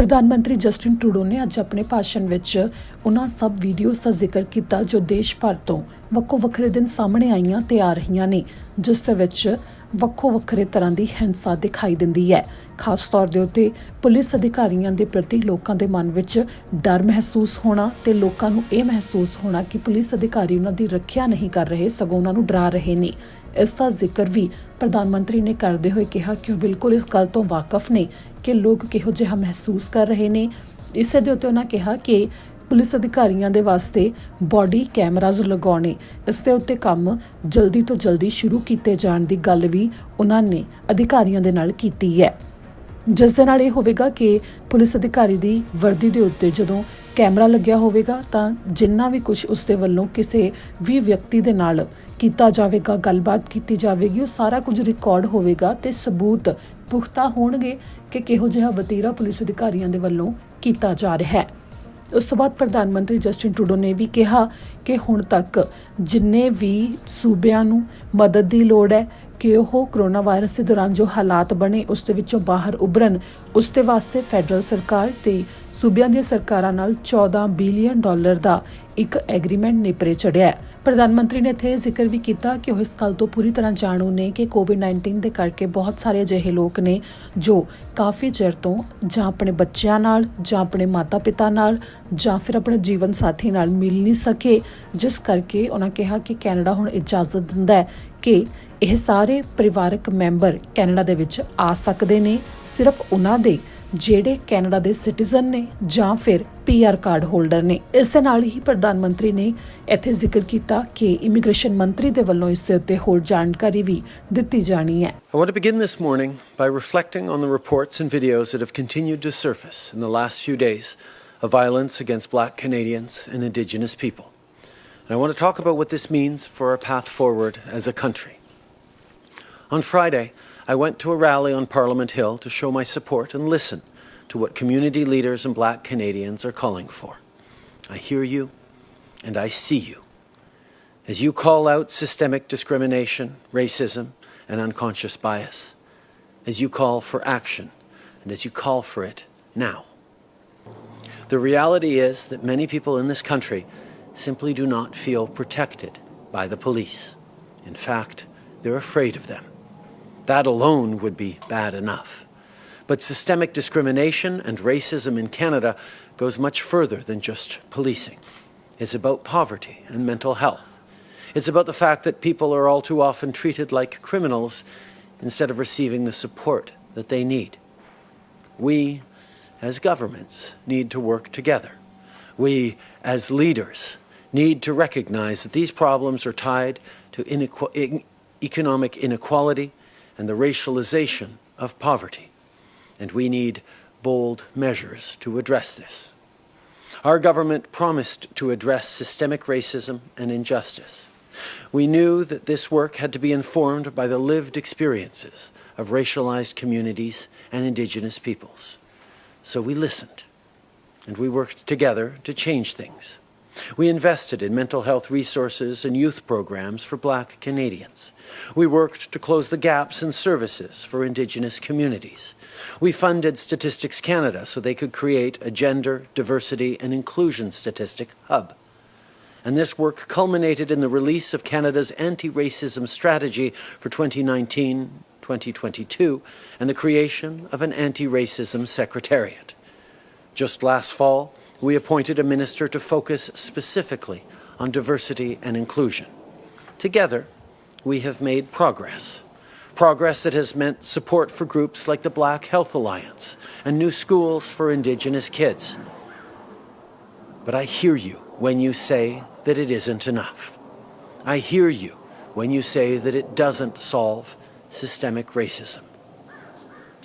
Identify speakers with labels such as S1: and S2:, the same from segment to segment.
S1: ਪ੍ਰਧਾਨ ਮੰਤਰੀ Justin Trudeau ਨੇ ਅੱਜ ਆਪਣੇ ਭਾਸ਼ਣ ਵਿੱਚ ਉਹਨਾਂ ਸਭ ਵੀਡੀਓਜ਼ ਦਾ ਜ਼ਿਕਰ ਕੀਤਾ ਜੋ ਦੇਸ਼ ਭਰ ਤੋਂ ਵੱਖੋ ਵੱਖਰੇ ਦਿਨ ਸਾਹਮਣੇ ਆਈਆਂ ਤੇ ਆ ਰਹੀਆਂ ਨੇ, ਜਿਸ ਦੇ ਵਿੱਚ ਵੱਖੋ ਵੱਖਰੇ ਤਰ੍ਹਾਂ ਦੀ ਹਿੰਸਾ ਦਿਖਾਈ ਦਿੰਦੀ ਹੈ। ਖਾਸ ਤੌਰ ਦੇ ਉੱਤੇ ਪੁਲਿਸ ਅਧਿਕਾਰੀਆਂ ਦੇ ਪ੍ਰਤੀ ਲੋਕਾਂ ਦੇ ਮਨ ਵਿੱਚ ਡਰ ਮਹਿਸੂਸ ਹੋਣਾ ਤੇ ਲੋਕਾਂ ਨੂੰ ਇਹ ਮਹਿਸੂਸ ਹੋਣਾ ਕਿ ਪੁਲਿਸ ਅਧਿਕਾਰੀ ਉਹਨਾਂ ਦੀ ਰੱਖਿਆ ਨਹੀਂ ਕਰ ਰਹੇ, ਸਗੋਂ ਉਹਨਾਂ ਨੂੰ ਡਰਾ ਰਹੇ ਨੇ। ਇਸ ਦਾ ਜ਼ਿਕਰ ਵੀ ਪ੍ਰਧਾਨ ਮੰਤਰੀ ਨੇ ਕਰਦੇ ਹੋਏ ਕਿਹਾ ਕਿ ਉਹ ਬਿਲਕੁਲ ਇਸ ਗੱਲ ਤੋਂ ਵਾਕਫ ਨੇ ਕਿ ਲੋਕ ਕਿਹੋ ਜਿਹਾ ਮਹਿਸੂਸ ਕਰ ਰਹੇ ਨੇ। ਇਸੇ ਦੇ ਉੱਤੇ ਉਹਨਾਂ ਕਿਹਾ ਕਿ ਪੁਲਿਸ ਅਧਿਕਾਰੀਆਂ ਦੇ ਵਾਸਤੇ ਬੋਡੀ ਕੈਮਰਾਜ਼ ਲਗਾਉਣੇ, ਇਸ ਦੇ ਉੱਤੇ ਕੰਮ ਜਲਦੀ ਤੋਂ ਜਲਦੀ ਸ਼ੁਰੂ ਕੀਤੇ ਜਾਣ ਦੀ ਗੱਲ ਵੀ ਉਹਨਾਂ ਨੇ ਅਧਿਕਾਰੀਆਂ ਦੇ ਨਾਲ ਕੀਤੀ ਹੈ, ਜਿਸ ਦੇ ਨਾਲ ਇਹ ਹੋਵੇਗਾ ਕਿ ਪੁਲਿਸ ਅਧਿਕਾਰੀ ਦੀ ਵਰਦੀ ਦੇ ਉੱਤੇ ਜਦੋਂ ਕੈਮਰਾ ਲੱਗਿਆ ਹੋਵੇਗਾ ਤਾਂ ਜਿੰਨਾ ਵੀ ਕੁਝ ਉਸ ਦੇ ਵੱਲੋਂ ਕਿਸੇ ਵੀ ਵਿਅਕਤੀ ਦੇ ਨਾਲ ਕੀਤਾ ਜਾਵੇਗਾ, ਗੱਲਬਾਤ ਕੀਤੀ ਜਾਵੇਗੀ, ਉਹ ਸਾਰਾ ਕੁਝ ਰਿਕਾਰਡ ਹੋਵੇਗਾ ਤੇ ਸਬੂਤ ਪੁਖਤਾ ਹੋਣਗੇ ਕਿ ਕਿਹੋ ਜਿਹਾ ਵਤੀਰਾ ਪੁਲਿਸ ਅਧਿਕਾਰੀਆਂ ਦੇ ਵੱਲੋਂ ਕੀਤਾ ਜਾ ਰਿਹਾ ਹੈ। ਉਸ ਤੋਂ ਬਾਅਦ ਪ੍ਰਧਾਨ ਮੰਤਰੀ ਜਸਟਿਨ ਟਰੂਡੋ ਨੇ ਵੀ ਕਿਹਾ ਕਿ ਹੁਣ ਤੱਕ ਜਿੰਨੇ ਵੀ ਸੂਬਿਆਂ ਨੂੰ ਮਦਦ ਦੀ ਲੋੜ ਹੈ ਕਿ ਉਹ ਕਰੋਨਾ ਵਾਇਰਸ ਦੇ ਦੌਰਾਨ ਜੋ ਹਾਲਾਤ ਬਣੇ ਉਸ ਦੇ ਵਿੱਚੋਂ ਬਾਹਰ ਉੱਭਰਨ, ਉਸ ਦੇ ਵਾਸਤੇ ਫੈਡਰਲ ਸਰਕਾਰ ਤੇ ਸੂਬਿਆਂ ਦੀਆਂ ਸਰਕਾਰਾਂ ਨਾਲ $14 ਬਿਲੀਅਨ ਦਾ ਇੱਕ ਐਗਰੀਮੈਂਟ ਨੇਪਰੇ ਚੜਿਆ ਹੈ। ਪ੍ਰਧਾਨ ਮੰਤਰੀ ਨੇ ਇੱਥੇ ਜ਼ਿਕਰ ਵੀ ਕੀਤਾ ਕਿ ਉਹ ਇਸ ਗੱਲ ਤੋਂ ਪੂਰੀ ਤਰ੍ਹਾਂ ਜਾਣੂ ਨੇ ਕਿ ਕੋਵਿਡ-19 ਦੇ ਕਰਕੇ ਬਹੁਤ ਸਾਰੇ ਅਜਿਹੇ ਲੋਕ ਨੇ ਜੋ ਕਾਫੀ ਚਿਰ ਤੋਂ ਜਾਂ ਆਪਣੇ ਬੱਚਿਆਂ ਨਾਲ ਜਾਂ ਆਪਣੇ ਮਾਤਾ-ਪਿਤਾ ਨਾਲ ਜਾਂ ਫਿਰ ਆਪਣੇ ਜੀਵਨ ਸਾਥੀ ਨਾਲ ਮਿਲ ਨਹੀਂ ਸਕੇ, ਜਿਸ ਕਰਕੇ ਉਹਨਾਂ ਕਿਹਾ ਕਿ ਕੈਨੇਡਾ ਹੁਣ ਇਜਾਜ਼ਤ ਦਿੰਦਾ ਹੈ ਕਿ ਇਹ ਸਾਰੇ ਪਰਿਵਾਰਕ ਮੈਂਬਰ ਕੈਨੇਡਾ ਦੇ ਵਿੱਚ ਆ ਸਕਦੇ ਨੇ, ਸਿਰਫ ਉਹਨਾਂ ਦੇ ਜਿਹੜੇ ਕੈਨੇਡਾ ਦੇ ਸਿਟੀਜ਼ਨ ਨੇ ਜਾਂ ਫਿਰ PR ਕਾਰਡ ਹੋਲਡਰ ਨੇ। ਇਸ ਦੇ ਨਾਲ ਹੀ ਪ੍ਰਧਾਨ ਮੰਤਰੀ ਨੇ ਇੱਥੇ ਜ਼ਿਕਰ ਕੀਤਾ ਕਿ ਇਮੀਗ੍ਰੇਸ਼ਨ ਮੰਤਰੀ ਦੇ ਵੱਲੋਂ ਇਸ ਦੇ ਉੱਤੇ ਹੋਰ ਜਾਣਕਾਰੀ ਵੀ ਦਿੱਤੀ ਜਾਣੀ ਹੈ।
S2: I want to begin this morning by reflecting on the reports and videos that have continued to surface in the last few days of violence against Black Canadians and Indigenous people. And I want to talk about what this means for our path forward as a country. On Friday, I went to a rally on Parliament Hill to show my support and listen to what community leaders and Black Canadians are calling for. I hear you and I see you. As you call out systemic discrimination, racism, and unconscious bias, as you call for action, and as you call for it now. The reality is that many people in this country simply do not feel protected by the police. In fact, they're afraid of them. That alone would be bad enough. But systemic discrimination and racism in Canada goes much further than just policing. It's about poverty and mental health. It's about the fact that people are all too often treated like criminals instead of receiving the support that they need. We, as governments, need to work together. We, as leaders, need to recognize that these problems are tied to economic inequality and the racialization of poverty. And we need bold measures to address this. Our government promised to address systemic racism and injustice. We knew that this work had to be informed by the lived experiences of racialized communities and Indigenous peoples. So we listened, and we worked together to change things. We invested in mental health resources and youth programs for Black Canadians. We worked to close the gaps in services for Indigenous communities. We funded Statistics Canada so they could create a gender, diversity and inclusion statistic hub. And this work culminated in the release of Canada's anti-racism strategy for 2019-2022 and the creation of an anti-racism secretariat. Just last fall, we appointed a minister to focus specifically on diversity and inclusion. Together, we have made progress. Progress that has meant support for groups like the Black Health Alliance and new schools for Indigenous kids. But I hear you when you say that it isn't enough. I hear you when you say that it doesn't solve systemic racism.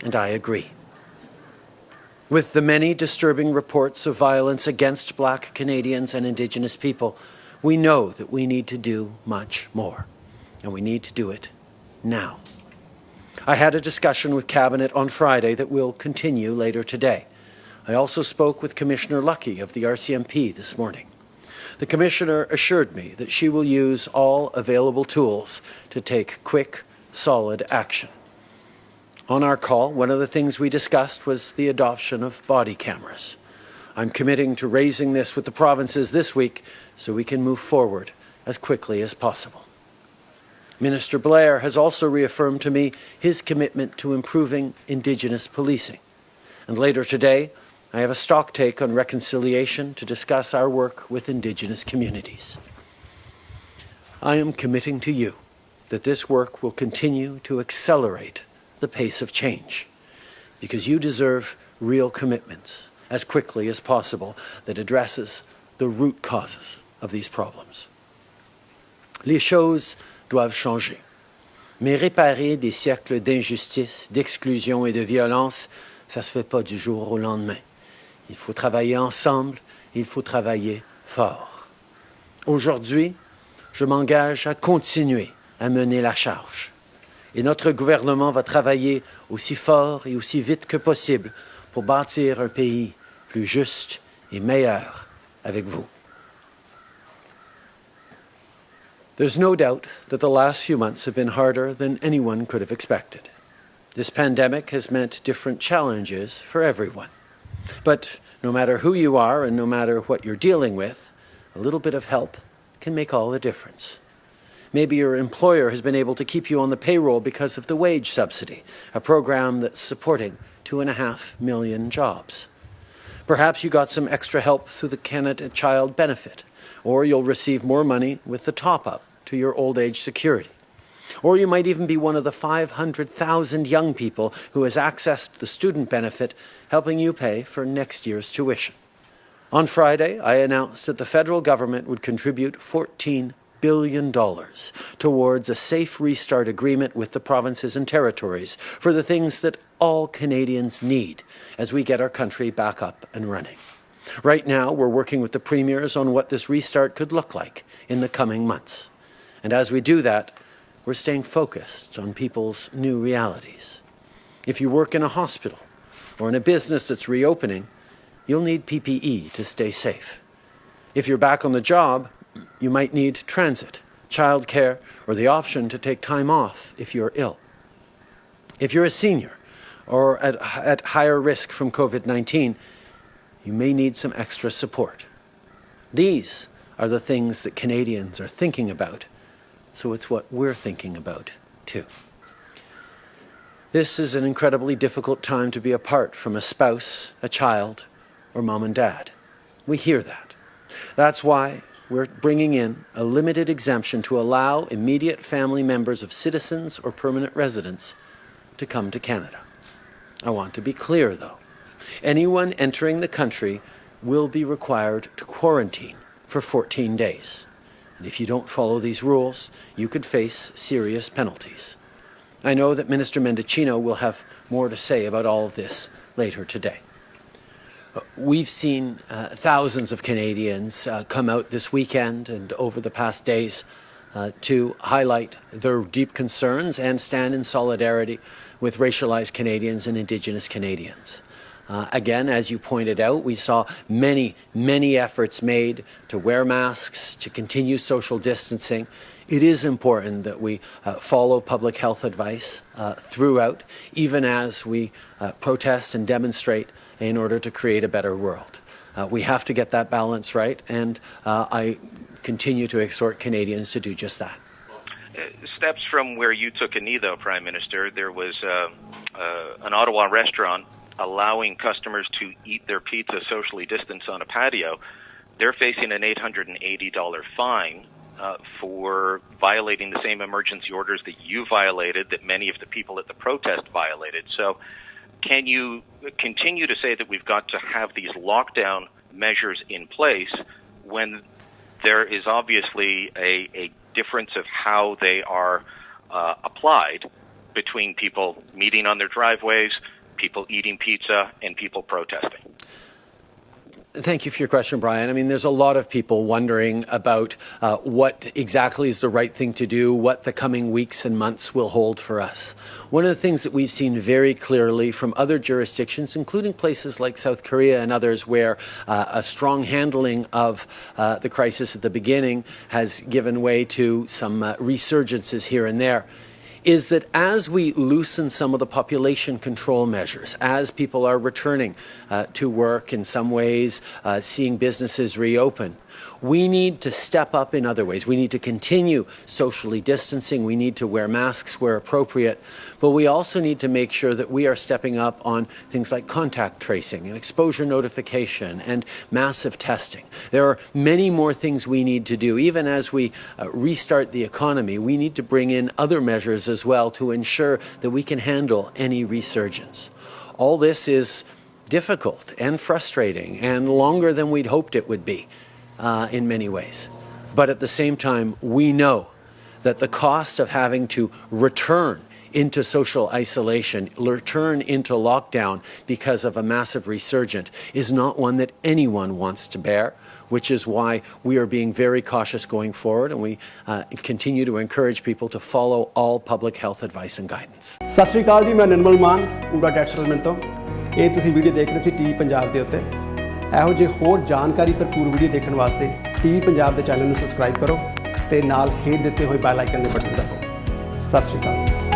S2: And I agree. With the many disturbing reports of violence against Black Canadians and Indigenous people, we know that we need to do much more, and we need to do it now. I had a discussion with Cabinet on Friday that will continue later today. I also spoke with Commissioner Lucky of the RCMP this morning. The Commissioner assured me that she will use all available tools to take quick, solid action. On our call, one of the things we discussed was the adoption of body cameras. I'm committing to raising this with the provinces this week so we can move forward as quickly as possible. Minister Blair has also reaffirmed to me his commitment to improving Indigenous policing. And later today, I have a stock take on reconciliation to discuss our work with Indigenous communities. I am committing to you that this work will continue to accelerate the pace of change, because you deserve real commitments as quickly as possible that addresses the root causes of these problems. Les choses doivent changer. Mais réparer des siècles d'injustice, d'exclusion et de violence, ça ne se fait pas du jour au lendemain. Il faut travailler ensemble, il faut travailler fort. Aujourd'hui, je m'engage à continuer à mener la charge. Et notre gouvernement va travailler aussi fort et aussi vite que possible pour bâtir un pays plus juste et meilleur avec vous. There's no doubt that the last few months have been harder than anyone could have expected. This pandemic has meant different challenges for everyone. But no matter who you are and no matter what you're dealing with, a little bit of help can make all the difference. Maybe your employer has been able to keep you on the payroll because of the wage subsidy, a program that's supporting 2.5 million jobs. Perhaps you got some extra help through the Canada Child Benefit, or you'll receive more money with the top-up to your old age security. Or you might even be one of the 500,000 young people who has accessed the student benefit, helping you pay for next year's tuition. On Friday, I announced that the federal government would contribute $14 billion towards a safe restart agreement with the provinces and territories for the things that all Canadians need as we get our country back up and running. Right now, we're working with the premiers on what this restart could look like in the coming months. And as we do that, we're staying focused on people's new realities. If you work in a hospital or in a business that's reopening, you'll need PPE to stay safe. If you're back on the job, you might need transit, childcare, or the option to take time off if you're ill. If you're a senior or at higher risk from COVID-19, you may need some extra support. These are the things that Canadians are thinking about, so it's what we're thinking about too. This is an incredibly difficult time to be apart from a spouse, a child, or mom and dad. We hear that. That's why we're bringing in a limited exemption to allow immediate family members of citizens or permanent residents to come to Canada. I want to be clear, though. Anyone entering the country will be required to quarantine for 14 days. And if you don't follow these rules, you could face serious penalties. I know that Minister Mendicino will have more to say about all of this later today. We've seen thousands of Canadians come out this weekend and over the past days to highlight their deep concerns and stand in solidarity with racialized Canadians and Indigenous Canadians. Again, as you pointed out, we saw many efforts made to wear masks, to continue social distancing. It is important that we follow public health advice throughout, even as we protest and demonstrate in order to create a better world. We have to get that balance right, and I continue to exhort Canadians to do just that.
S3: Steps from where you took a knee, though, Prime Minister, there was an Ottawa restaurant allowing customers to eat their pizza socially distanced on a patio. They're facing an $880 fine for violating the same emergency orders that you violated, that many of the people at the protest violated. So can you continue to say that we've got to have these lockdown measures in place when there is obviously a difference of how they are applied between people meeting on their driveways, people eating pizza, and people protesting?
S2: Thank you for your question, Brian. I mean, there's a lot of people wondering about what exactly is the right thing to do, what the coming weeks and months will hold for us. One of the things that we've seen very clearly from other jurisdictions, including places like South Korea and others, where a strong handling of the crisis at the beginning has given way to some resurgences here and there, is that as we loosen some of the population control measures, as people are returning to work in some ways, seeing businesses reopen, we need to step up in other ways. We need to continue socially distancing. We need to wear masks where appropriate. But we also need to make sure that we are stepping up on things like contact tracing and exposure notification and massive testing. There are many more things we need to do. Even as we restart the economy, we need to bring in other measures as well to ensure that we can handle any resurgence. All this is difficult and frustrating and longer than we'd hoped it would be. In many ways. But at the same time, we know that the cost of having to return into social isolation, return into lockdown because of a massive resurgent is not one that anyone wants to bear, which is why we are being very cautious going forward, and we continue to encourage people to follow all public health advice and guidance.
S4: ਸਤਿ ਸ਼੍ਰੀ ਅਕਾਲ ਜੀ, ਮੈਂ ਨਿਰਮਲ ਮਾਨ ਊੜਾ that settlement ਤੋਂ। ਇਹ ਤੁਸੀਂ video ਦੇਖ ਰਹੇ ਸੀ TV Punjab ਦੇ ਉੱਤੇ। ਇਹੋ ਜਿਹੇ ਹੋਰ ਜਾਣਕਾਰੀ ਭਰਪੂਰ ਵੀਡੀਓ ਦੇਖਣ ਵਾਸਤੇ ਟੀਵੀ ਪੰਜਾਬ ਦੇ ਚੈਨਲ ਨੂੰ ਸਬਸਕ੍ਰਾਈਬ ਕਰੋ ਤੇ ਨਾਲ ਹੇਠ ਦਿੱਤੇ ਹੋਏ ਬੈਲ ਆਈਕਨ ਦੇ ਬਟਨ ਦਬਾਓ। ਸਤਿ ਸ਼੍ਰੀ ਅਕਾਲ।